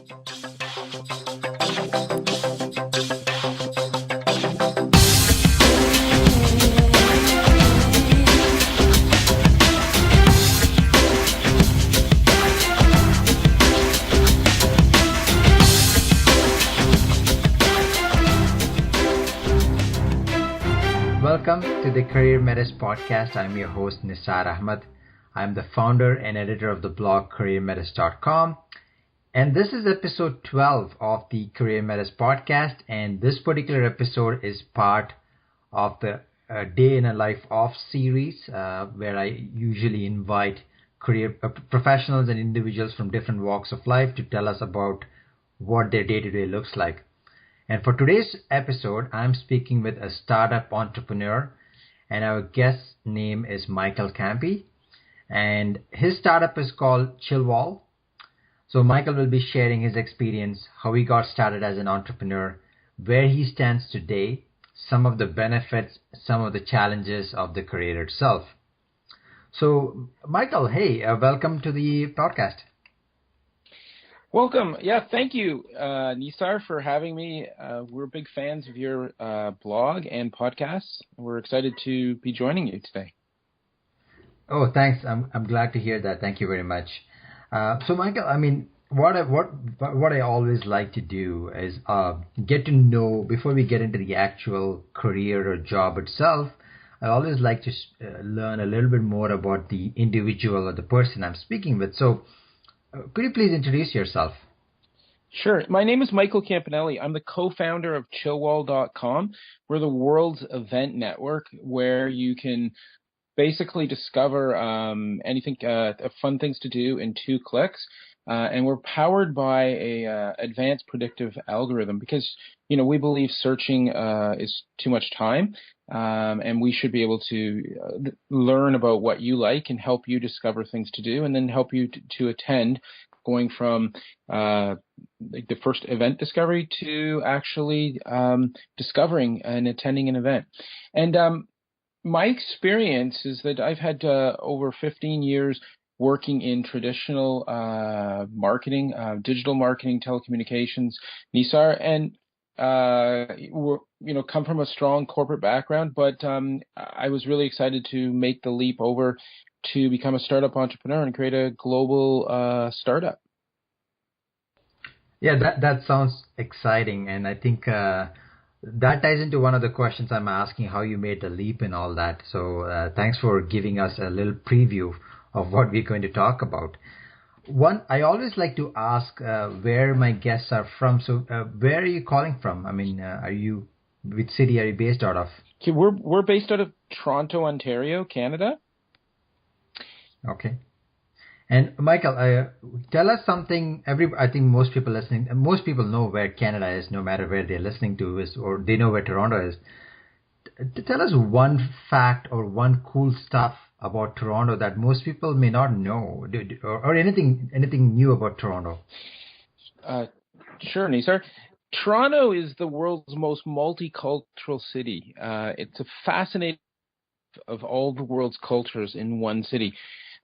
Welcome to the CareerMetis Podcast. I'm your host, Nisar Ahmed. I'm the founder and editor of the blog CareerMetis.com. And this is episode 12 of the CareerMetis Podcast. And this particular episode is part of the Day in a Life Off series, where I usually invite career professionals and individuals from different walks of life to tell us about what their day-to-day looks like. And for today's episode, I'm speaking with a startup entrepreneur, and our guest's name is Michael Campi, and his startup is called Chillwall. So Michael will be sharing his experience, how he got started as an entrepreneur, where he stands today, some of the benefits, some of the challenges of the career itself. So Michael, hey, welcome to the podcast. Welcome. Yeah, thank you, Nisar, for having me. We're big fans of your blog and podcasts. We're excited to be joining you today. Oh, thanks. I'm glad to hear that. Thank you very much. So, Michael, I mean, what I always like to do is get to know, before we get into the actual career or job itself, I always like to learn a little bit more about the individual or the person I'm speaking with. So, could you please introduce yourself? Sure. My name is Michael Campanelli. I'm the co-founder of Chillwall.com. We're the world's event network where you can basically discover anything, fun things to do in 2 clicks. And we're powered by a advanced predictive algorithm because, we believe searching is too much time. And we should be able to learn about what you like and help you discover things to do, and then help you to attend, going from the first event discovery to actually discovering and attending an event. And my experience is that I've had over 15 years working in traditional marketing, digital marketing, telecommunications, Nisar, and come from a strong corporate background, but I was really excited to make the leap over to become a startup entrepreneur and create a global startup. Yeah, that sounds exciting, and I think that ties into one of the questions I'm asking, how you made the leap and all that. So thanks for giving us a little preview of what we're going to talk about. One, I always like to ask where my guests are from. So where are you calling from? I mean, which city are you based out of? Okay, we're based out of Toronto, Ontario, Canada. Okay. And Michael, tell us something. I think most people know where Canada is, no matter where they're listening to is, or they know where Toronto is. Tell us one fact or one cool stuff about Toronto that most people may not know, or anything new about Toronto. Sure, Nisar. Toronto is the world's most multicultural city. It's a fascinating of all the world's cultures in one city.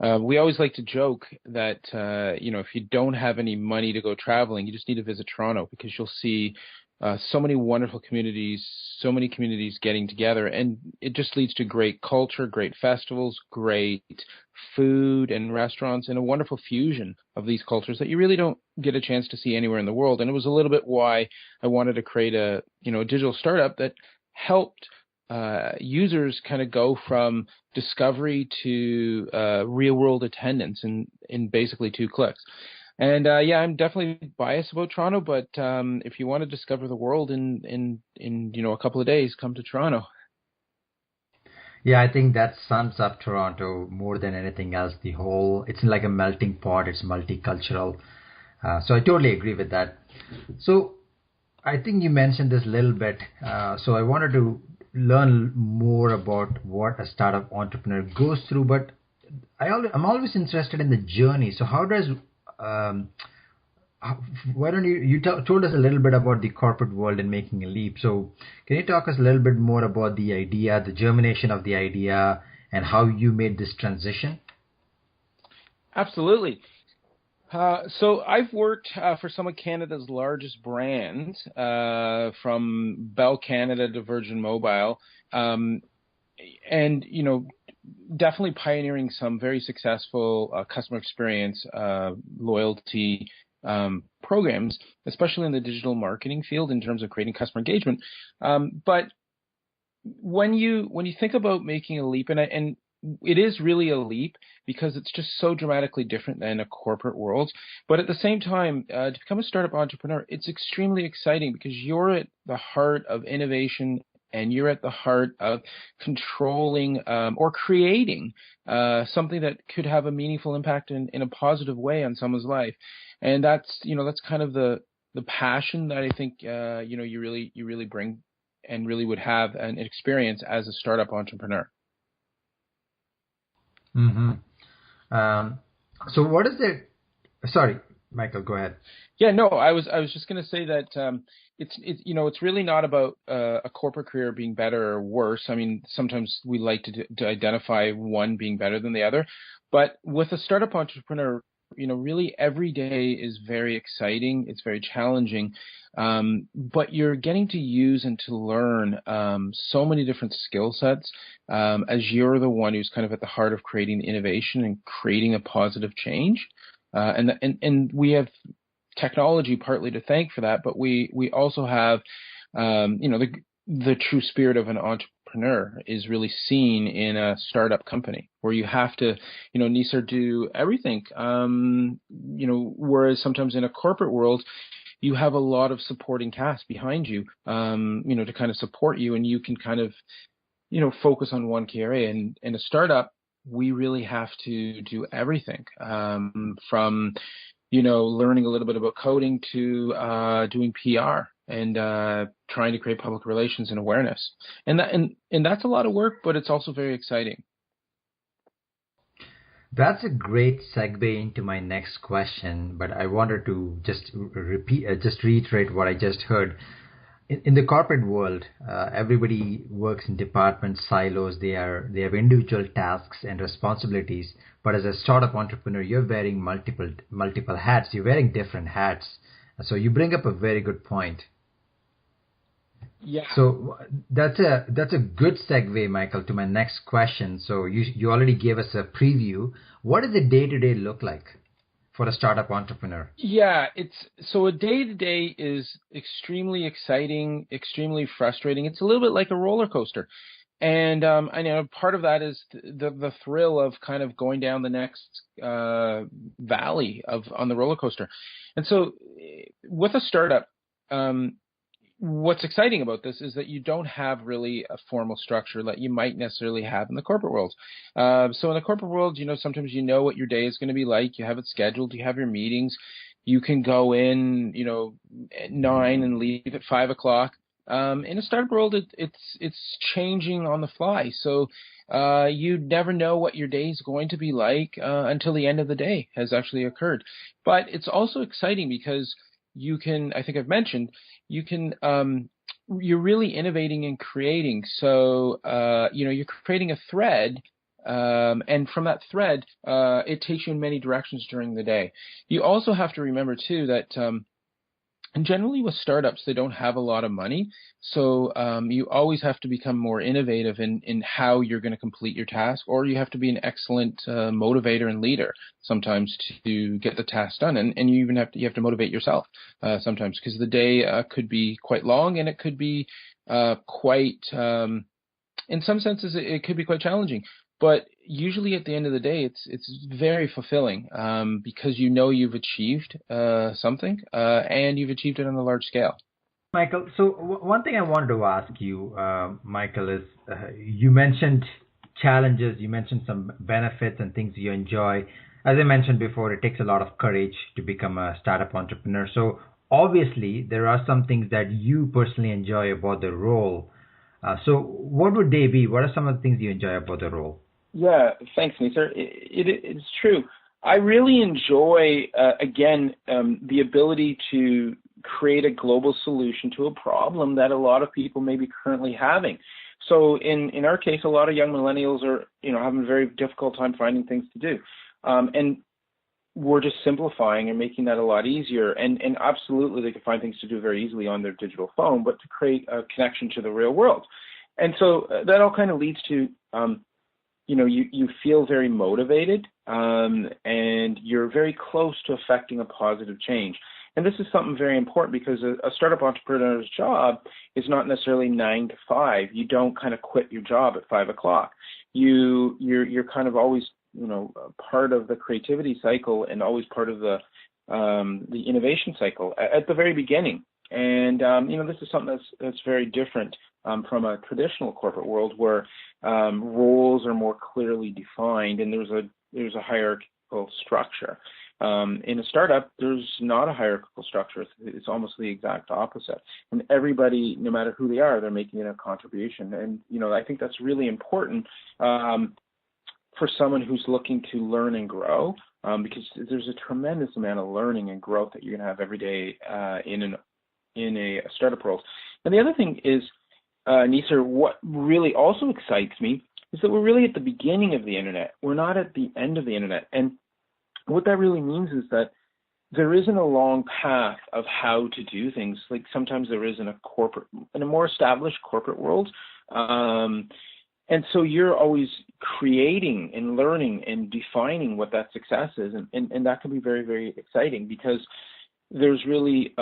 We always like to joke that, if you don't have any money to go traveling, you just need to visit Toronto, because you'll see so many wonderful communities, so many communities getting together, and it just leads to great culture, great festivals, great food and restaurants, and a wonderful fusion of these cultures that you really don't get a chance to see anywhere in the world. And it was a little bit why I wanted to create a digital startup that helped users kind of go from discovery to real world attendance in basically 2 clicks. And I'm definitely biased about Toronto, but if you want to discover the world in a couple of days, come to Toronto. Yeah, I think that sums up Toronto more than anything else. It's like a melting pot. It's multicultural. So I totally agree with that. So I think you mentioned this a little bit. So I wanted to learn more about what a startup entrepreneur goes through, but I'm always interested in the journey. So how does why don't you told us a little bit about the corporate world and making a leap. So can you talk us a little bit more about the idea, the germination of the idea, and how you made this transition? Absolutely. So I've worked for some of Canada's largest brands, from Bell Canada to Virgin Mobile, and definitely pioneering some very successful customer experience loyalty programs, especially in the digital marketing field in terms of creating customer engagement. But when you think about making a leap, and it is really a leap because it's just so dramatically different than a corporate world. But at the same time, to become a startup entrepreneur, it's extremely exciting because you're at the heart of innovation and you're at the heart of controlling or creating something that could have a meaningful impact in a positive way on someone's life. And that's kind of the passion that I think you really bring and really would have an experience as a startup entrepreneur. Mm-hmm. So what is it? Sorry, Michael, go ahead. Yeah, no, I was just going to say that it's really not about a corporate career being better or worse. I mean, sometimes we like to identify one being better than the other, but with a startup entrepreneur, really every day is very exciting. It's very challenging, but you're getting to use and to learn so many different skill sets as you're the one who's kind of at the heart of creating innovation and creating a positive change. And we have technology partly to thank for that, but we also have the true spirit of an entrepreneur is really seen in a startup company where you have to Nisar, do everything, whereas sometimes in a corporate world you have a lot of supporting cast behind you, to kind of support you, and you can kind of focus on one key area. And in a startup, we really have to do everything, from learning a little bit about coding to doing PR and trying to create public relations and awareness. And that's a lot of work, but it's also very exciting. That's a great segue into my next question, but I wanted to just reiterate what I just heard. In the corporate world, everybody works in departments, silos. They have individual tasks and responsibilities. But as a startup entrepreneur, you're wearing multiple hats. You're wearing different hats. So you bring up a very good point. Yeah. So that's a good segue, Michael, to my next question. So you already gave us a preview. What does a day-to-day look like for a startup entrepreneur? Yeah, so a day-to-day is extremely exciting, extremely frustrating. It's a little bit like a roller coaster. And I know part of that is the thrill of kind of going down the next valley on the roller coaster. And so with a startup, what's exciting about this is that you don't have really a formal structure that you might necessarily have in the corporate world. So in the corporate world, sometimes what your day is going to be like. You have it scheduled. You have your meetings. You can go in, at 9 and leave at 5 o'clock. In a startup world, it's changing on the fly. So you never know what your day is going to be like until the end of the day has actually occurred. But it's also exciting because you can, I think I've mentioned, you're really innovating and creating. So, you're creating a thread, and from that thread, it takes you in many directions during the day. You also have to remember too that, and generally with startups, they don't have a lot of money. So you always have to become more innovative in how you're going to complete your task, or you have to be an excellent motivator and leader sometimes to get the task done. And you even have to motivate yourself sometimes, because the day could be quite long, and it could be quite, in some senses, it could be quite challenging. But usually at the end of the day, it's very fulfilling because you've achieved something and you've achieved it on a large scale. Michael, so one thing I wanted to ask you, Michael, is you mentioned challenges, you mentioned some benefits and things you enjoy. As I mentioned before, it takes a lot of courage to become a startup entrepreneur. So obviously, there are some things that you personally enjoy about the role. So what would they be? What are some of the things you enjoy about the role? Yeah, thanks, Nisar. It's true. I really enjoy, the ability to create a global solution to a problem that a lot of people may be currently having. So in our case, a lot of young millennials are, having a very difficult time finding things to do. And we're just simplifying and making that a lot easier. And absolutely, they can find things to do very easily on their digital phone, but to create a connection to the real world. And so that all kind of leads to, you feel very motivated, and you're very close to affecting a positive change. And this is something very important, because a startup entrepreneur's job is not necessarily 9 to 5. You don't kind of quit your job at 5 o'clock. You're kind of always, part of the creativity cycle, and always part of the innovation cycle at the very beginning. And this is something that's very different from a traditional corporate world, where roles are more clearly defined, and there's a hierarchical structure. In a startup, there's not a hierarchical structure. It's almost the exact opposite. And everybody, no matter who they are, they're making a contribution. And, I think that's really important for someone who's looking to learn and grow, because there's a tremendous amount of learning and growth that you're going to have every day in a startup world. And the other thing is, Nisar, what really also excites me is that we're really at the beginning of the internet. We're not at the end of the internet. And what that really means is that there isn't a long path of how to do things, like sometimes there is in a more established corporate world. And so you're always creating and learning and defining what that success is. And that can be very, very exciting, because there's really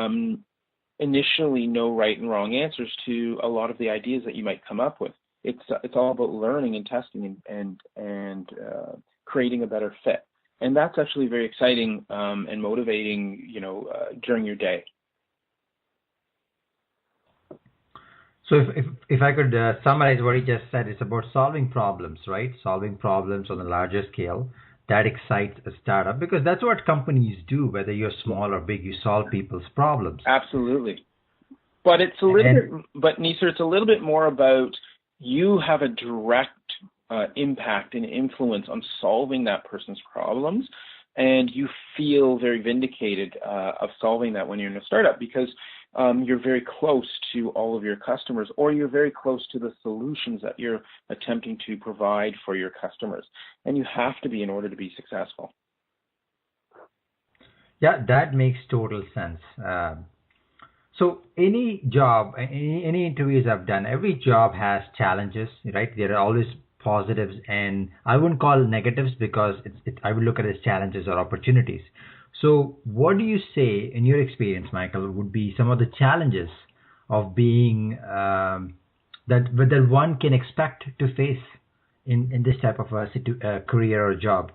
initially no right and wrong answers to a lot of the ideas that you might come up with. It's all about learning and testing and creating a better fit. And that's actually very exciting and motivating, during your day. So if I could summarize what he just said, it's about solving problems, right? Solving problems on a larger scale. That excites a startup, because that's what companies do, whether you're small or big. You solve people's problems. Absolutely. But it's a little bit, Nisar, it's a little bit more about you have a direct impact and influence on solving that person's problems, and you feel very vindicated of solving that when you're in a startup, because you're very close to all of your customers, or you're very close to the solutions that you're attempting to provide for your customers. And you have to be in order to be successful. Yeah, that makes total sense. So any job, any interviews I've done, every job has challenges, right? There are always positives, and I wouldn't call negatives, because I would look at it as challenges or opportunities. So what do you say, in your experience, Michael, would be some of the challenges of being that one can expect to face in this type of a career or job?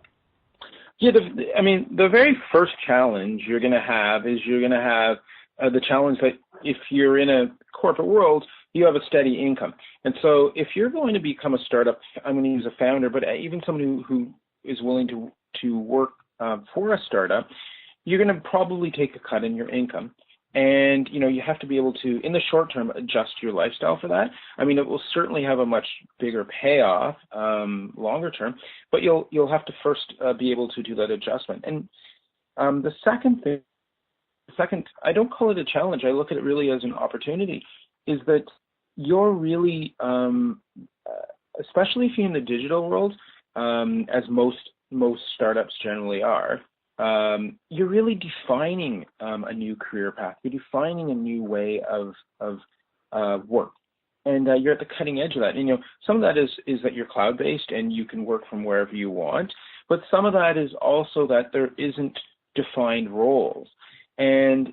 Yeah, the very first challenge you're going to have is the challenge that if you're in a corporate world, you have a steady income. And so if you're going to become a startup, I'm going to use a founder, but even someone who is willing to work for a startup, you're going to probably take a cut in your income. And, you have to be able to, in the short term, adjust your lifestyle for that. I mean, it will certainly have a much bigger payoff longer term, but you'll have to first be able to do that adjustment. And the second, I don't call it a challenge. I look at it really as an opportunity, is that you're really, especially if you're in the digital world, as most startups generally are, you're really defining a new career path. You're defining a new way of work, and you're at the cutting edge of that. And some of that is that you're cloud-based and you can work from wherever you want, but some of that is also that there isn't defined roles, and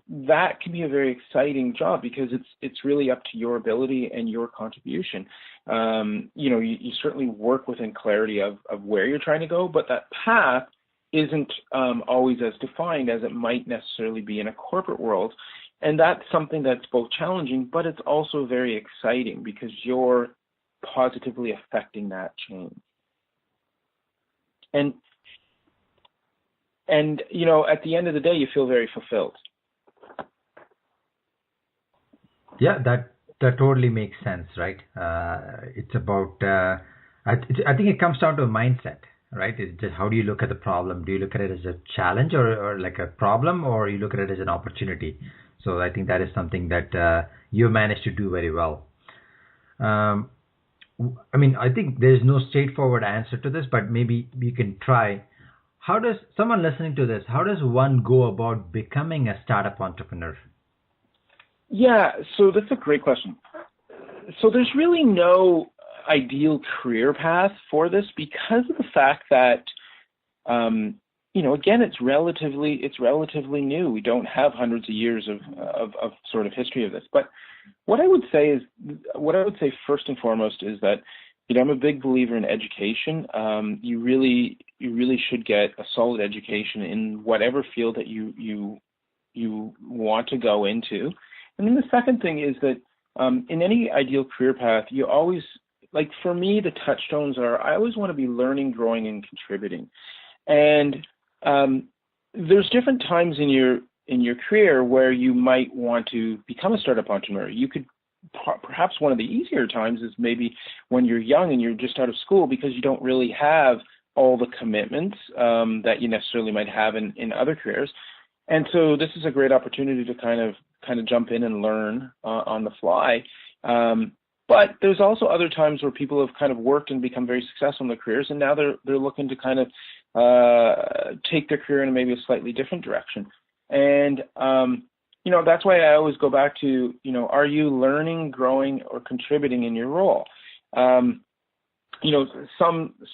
that can be a very exciting job, because it's really up to your ability and your contribution. You certainly work within clarity of where you're trying to go, but that path isn't always as defined as it might necessarily be in a corporate world. And that's something that's both challenging, but it's also very exciting, because you're positively affecting that change. And at the end of the day, you feel very fulfilled. Yeah, that totally makes sense, right? It's about, I think it comes down to a mindset, right? It's just, how do you look at the problem? Do you look at it as a challenge or like a problem, or you look at it as an opportunity? So I think that is something that you managed to do very well. I think there's no straightforward answer to this, but maybe you can try. how does someone listening to this, how does one go about becoming a startup entrepreneur? Yeah, so that's a great question. So there's really no ideal career path for this because of the fact that, again, it's relatively new. We don't have hundreds of years of sort of history of this. But what I would say first and foremost is that, I'm a big believer in education. You really should get a solid education in whatever field that you want to go into. And then the second thing is that in any ideal career path, you always, like for me, the touchstones are I always want to be learning, growing, and contributing. And there's different times in your career where you might want to become a startup entrepreneur. You could perhaps one of the easier times is maybe when you're young and you're just out of school because you don't really have all the commitments that you necessarily might have in other careers. And so this is a great opportunity to kind of jump in and learn on the fly. But there's also other times where people have kind of worked and become very successful in their careers, and now they're looking to kind of take their career in maybe a slightly different direction. And that's why I always go back to, are you learning, growing, or contributing in your role? Some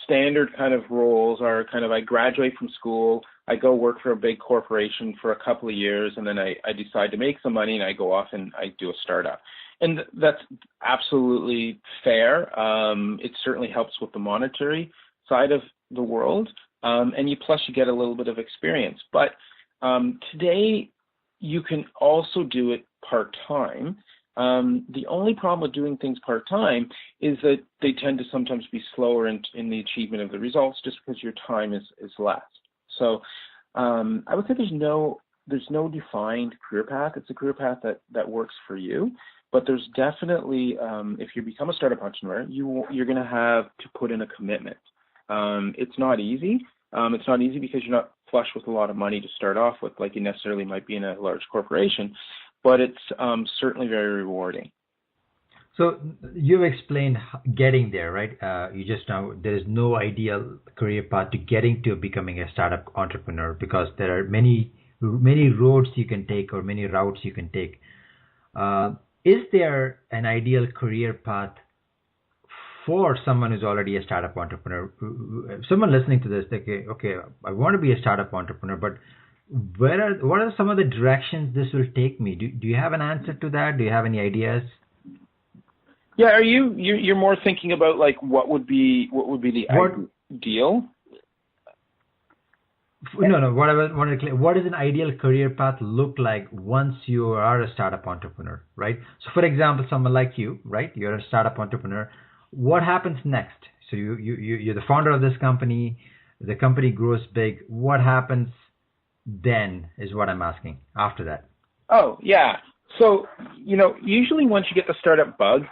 standard kind of roles are kind of I graduate from school, I go work for a big corporation for a couple of years, and then I decide to make some money and I go off and I do a startup. And that's absolutely fair. It certainly helps with the monetary side of the world. And you get a little bit of experience. But today, you can also do it part-time. The only problem with doing things part-time is that they tend to sometimes be slower in the achievement of the results just because your time is less. So I would say there's no defined career path. It's a career path that works for you. But there's definitely, if you become a startup entrepreneur, you're going to have to put in a commitment. It's not easy. It's not easy because you're not flush with a lot of money to start off with, like you necessarily might be in a large corporation, but it's certainly very rewarding. So you've explained getting there, right? You just now, there is no ideal career path to getting to becoming a startup entrepreneur because there are many roads you can take or many routes you can take. Is there an ideal career path for someone who's already a startup entrepreneur? Someone listening to this, okay, I want to be a startup entrepreneur, but what are some of the directions this will take me? Do you have an answer to that? Do you have any ideas? Yeah, are you're more thinking about like what would be the ideal? No. What I want to what does an ideal career path look like once you are a startup entrepreneur, right? So, for example, someone like you, right? You're a startup entrepreneur. What happens next? So you're the founder of this company. The company grows big. What happens then is what I'm asking after that. Oh, yeah. So, usually once you get the startup bug,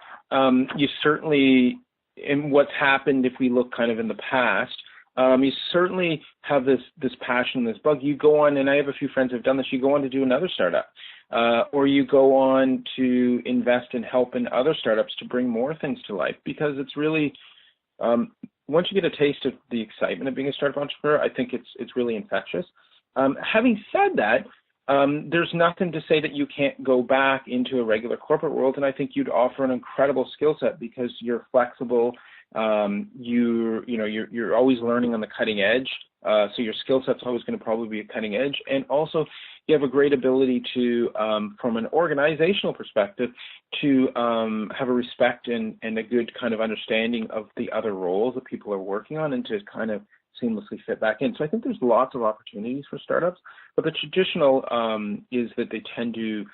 you certainly, in what's happened if we look kind of in the past, you certainly have this passion, this bug. You go on, and I have a few friends who have done this, you go on to do another startup. Or you go on to invest and help in other startups to bring more things to life, because it's really, once you get a taste of the excitement of being a startup entrepreneur, I think it's really infectious. Having said that, there's nothing to say that you can't go back into a regular corporate world, and I think you'd offer an incredible skill set because you're flexible. You're always learning on the cutting edge, so your skill set's always going to probably be a cutting edge, and also you have a great ability to, from an organizational perspective, to have a respect and a good kind of understanding of the other roles that people are working on, and to kind of seamlessly fit back in. So I think there's lots of opportunities for startups, but the traditional is that they tend to,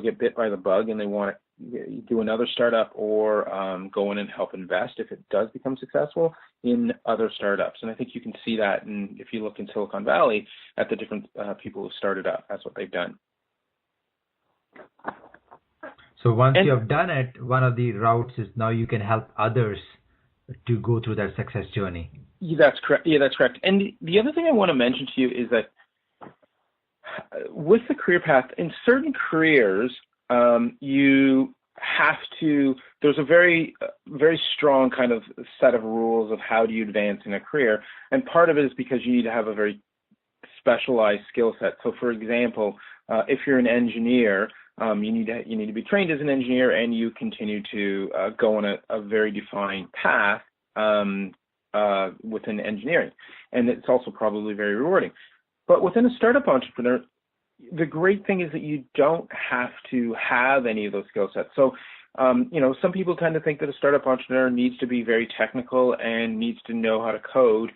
get bit by the bug and they want to do another startup or go in and help invest if it does become successful in other startups. And I think you can see that, and if you look in Silicon Valley at the different people who started up, that's what they've done. So once you have done it, one of the routes is now you can help others to go through that success journey. Yeah, that's correct. Yeah, that's correct. And the other thing I want to mention to you is that with the career path, in certain careers, you have to, there's a very, very strong kind of set of rules of how do you advance in a career. And part of it is because you need to have a very specialized skill sets. So, for example, if you're an engineer, you need to be trained as an engineer, and you continue to go on a very defined path within engineering, and it's also probably very rewarding. But within a startup entrepreneur, the great thing is that you don't have to have any of those skill sets. So, some people tend to think that a startup entrepreneur needs to be very technical and needs to know how to code.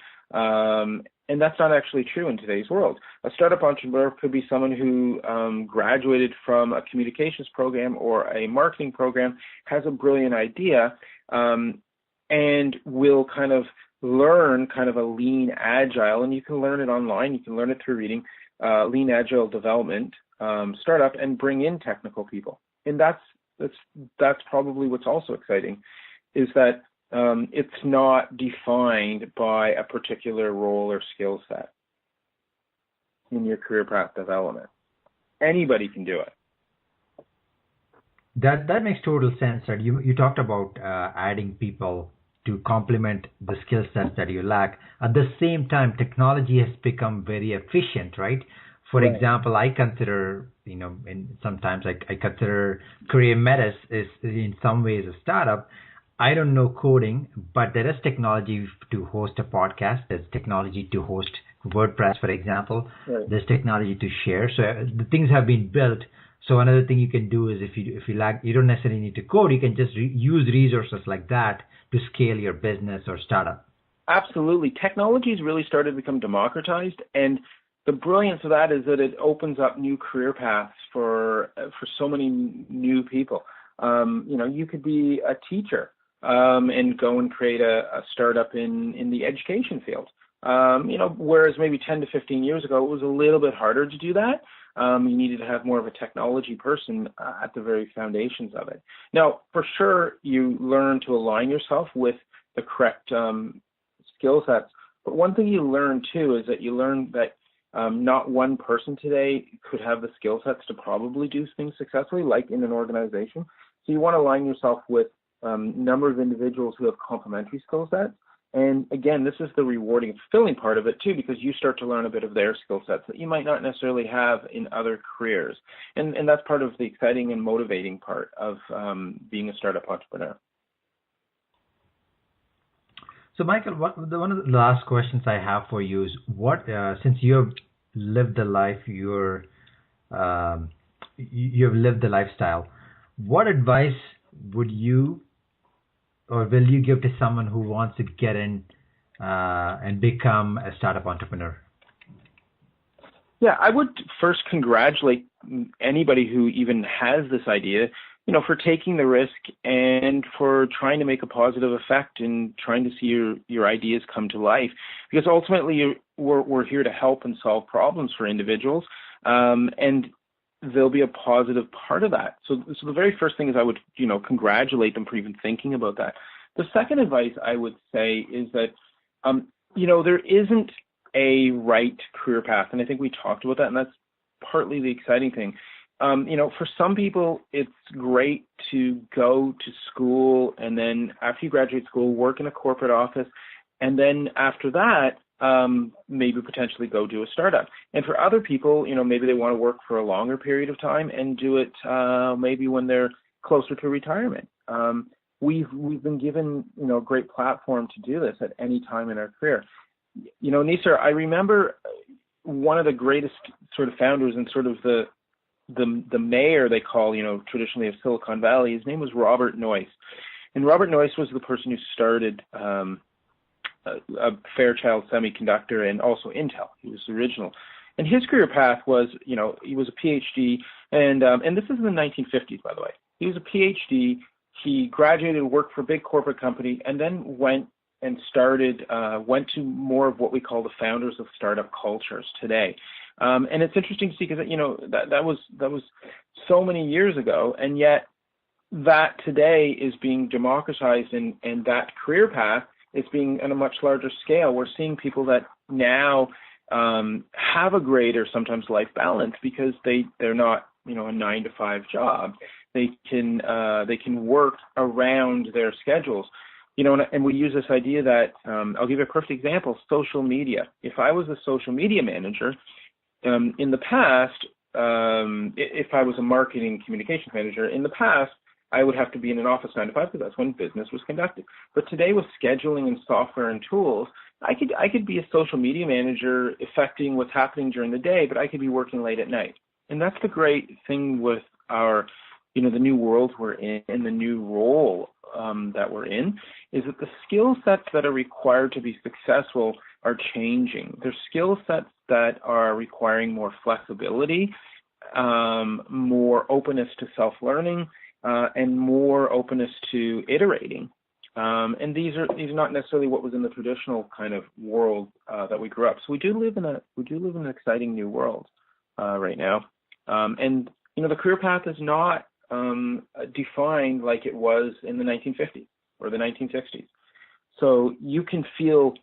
And that's not actually true in today's world. A startup entrepreneur could be someone who graduated from a communications program or a marketing program, has a brilliant idea, and will kind of learn kind of a lean agile, and you can learn it online, you can learn it through reading lean agile development startup, and bring in technical people. And that's probably what's also exciting, is that it's not defined by a particular role or skill set in your career path development. Anybody can do it. That makes total sense. Right? You talked about adding people to complement the skill sets that you lack. At the same time, technology has become very efficient, right? For Right. example, I consider, and sometimes I consider CareerMetis is in some ways a startup. I don't know coding, but there is technology to host a podcast. There's technology to host WordPress, for example. Right. There's technology to share. So the things have been built. So another thing you can do is if you lack, you don't necessarily need to code. You can just use resources like that to scale your business or startup. Absolutely. Technology has really started to become democratized, and the brilliance of that is that it opens up new career paths for so many new people. You could be a teacher and go and create a startup in the education field. Whereas maybe 10 to 15 years ago, it was a little bit harder to do that. You needed to have more of a technology person at the very foundations of it. Now, for sure, you learn to align yourself with the correct skill sets. But one thing you learn, too, is that you learn that not one person today could have the skill sets to probably do things successfully, like in an organization. So you want to align yourself with a number of individuals who have complementary skill sets. And again, this is the rewarding and fulfilling part of it too, because you start to learn a bit of their skill sets that you might not necessarily have in other careers. And that's part of the exciting and motivating part of being a startup entrepreneur. So, Michael, one of the last questions I have for you is, what, since you've lived the life, you've lived the lifestyle, what advice would you or will you give to someone who wants to get in and become a startup entrepreneur? Yeah, I would first congratulate anybody who even has this idea, for taking the risk and for trying to make a positive effect and trying to see your ideas come to life. Because ultimately, we're here to help and solve problems for individuals, and there'll be a positive part of that. So the very first thing is I would, congratulate them for even thinking about that. The second advice I would say is that, there isn't a right career path, and I think we talked about that, and that's partly the exciting thing. For some people, it's great to go to school and then after you graduate school, work in a corporate office, and then after that, maybe potentially go do a startup. And for other people, maybe they want to work for a longer period of time and do it maybe when they're closer to retirement. We've been given, a great platform to do this at any time in our career. Nisar, I remember one of the greatest sort of founders and sort of the mayor, they call, traditionally of Silicon Valley. His name was Robert Noyce. And Robert Noyce was the person who started a Fairchild Semiconductor and also Intel. He was the original. And his career path was, he was a PhD, and this is in the 1950s, by the way. He was a PhD. He graduated, worked for a big corporate company, and then went and went to more of what we call the founders of startup cultures today. And it's interesting to see because, that was so many years ago, and yet that today is being democratized, and that career path is being on a much larger scale. We're seeing people that now have a greater sometimes life balance because they're not, a 9-to-5 job. They can work around their schedules. And we use this idea that, I'll give you a perfect example, social media. If I was a social media manager, in the past, if I was a marketing communications manager, in the past, I would have to be in an office 9 to 5 because that's when business was conducted. But today with scheduling and software and tools, I could be a social media manager affecting what's happening during the day, but I could be working late at night. And that's the great thing with our, the new world we're in and the new role that we're in, is that the skill sets that are required to be successful are changing. There's skill sets that are requiring more flexibility, more openness to self-learning, and more openness to iterating. And these are not necessarily what was in the traditional kind of world that we grew up. So we do live in an exciting new world right now. And the career path is not defined like it was in the 1950s or the 1960s. So you can feel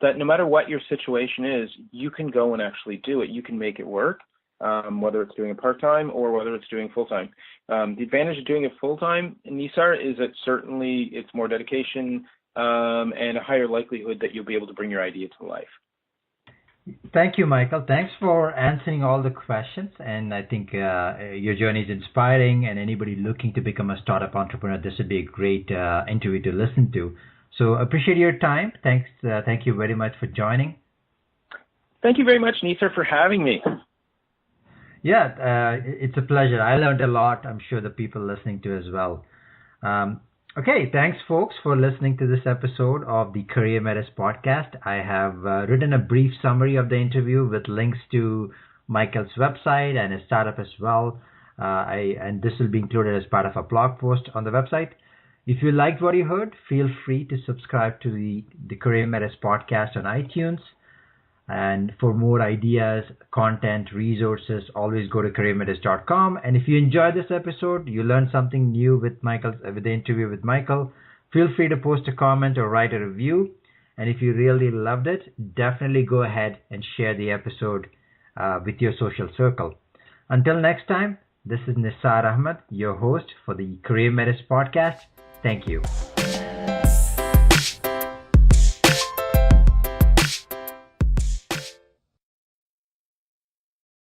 that no matter what your situation is, you can go and actually do it. You can make it work, whether it's doing it part-time or whether it's doing full-time. The advantage of doing it full-time, Nisar, is that certainly it's more dedication and a higher likelihood that you'll be able to bring your idea to life. Thank you, Michael. Thanks for answering all the questions. And I think your journey is inspiring, and anybody looking to become a startup entrepreneur, this would be a great interview to listen to. So appreciate your time. Thanks. Thank you very much for joining. Thank you very much, Nisar, for having me. Yeah, it's a pleasure. I learned a lot. I'm sure the people listening to as well. Okay, thanks, folks, for listening to this episode of the CareerMetis Podcast. I have written a brief summary of the interview with links to Michael's website and his startup as well. And this will be included as part of a blog post on the website. If you liked what you heard, feel free to subscribe to the CareerMetis Podcast on iTunes. And for more ideas, content, resources, always go to CareerMetis.com. And if you enjoyed this episode, you learned something new with the interview with Michael, feel free to post a comment or write a review. And if you really loved it, definitely go ahead and share the episode with your social circle. Until next time, this is Nisar Ahmed, your host for the CareerMetis Podcast. Thank you.